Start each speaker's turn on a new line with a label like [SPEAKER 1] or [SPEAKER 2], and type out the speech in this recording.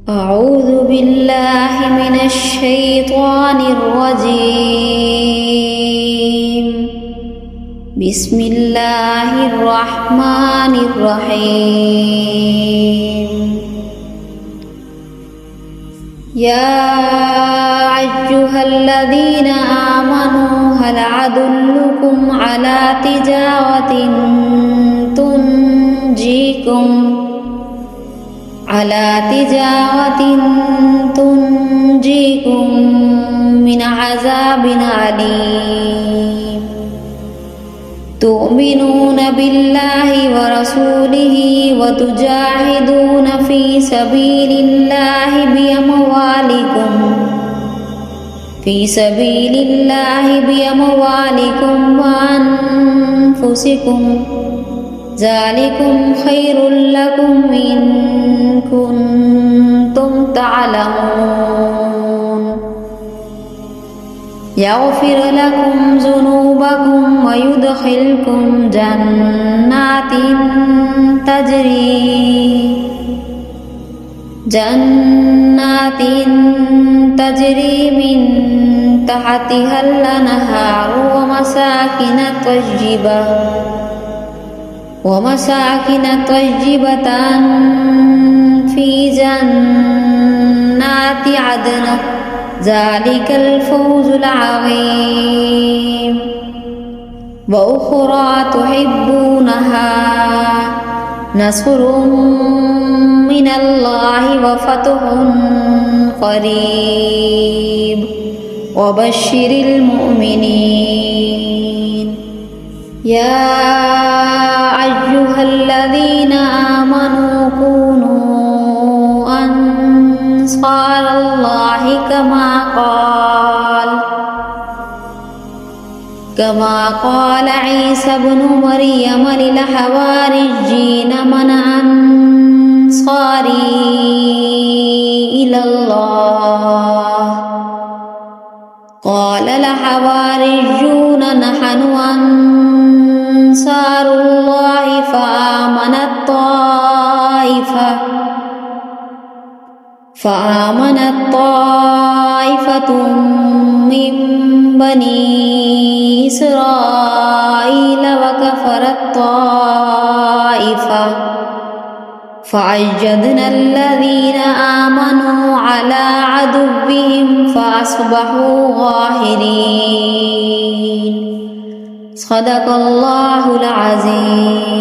[SPEAKER 1] أعوذ بالله من الشيطان الرجيم. بسم الله الرحمن الرحيم. يا أيها الذين آمنوا هل أدلكم على تجارة تنجيكم من عذاب أليم. تؤمنون بالله ورسوله وتجاهدون في سبيل الله بأموالكم وأنفسكم، ذلكم خير لكم إن كنتم تعلمون. يغفر لكم ذنوبكم ويدخلكم جنات تجري من تحتها الأنهار ومساكن طيبة في جنات عدن، ذلك الفوز العظيم. وأخرى تحبونها، نصر من الله وفتح قريب، وبشر المؤمنين. يا أيها الذين آمنوا كونوا أنصار الله كما قال عيسى ابن مريم للحواريين من أنصاري إلى الله؟ قال الحواريون نحن أنصار الله. فآمنت طائفة من بني إسرائيل وكفرت طائفة، فعجدنا الذين آمنوا على عدوهم فأصبحوا ظاهرين. صدق الله العظيم.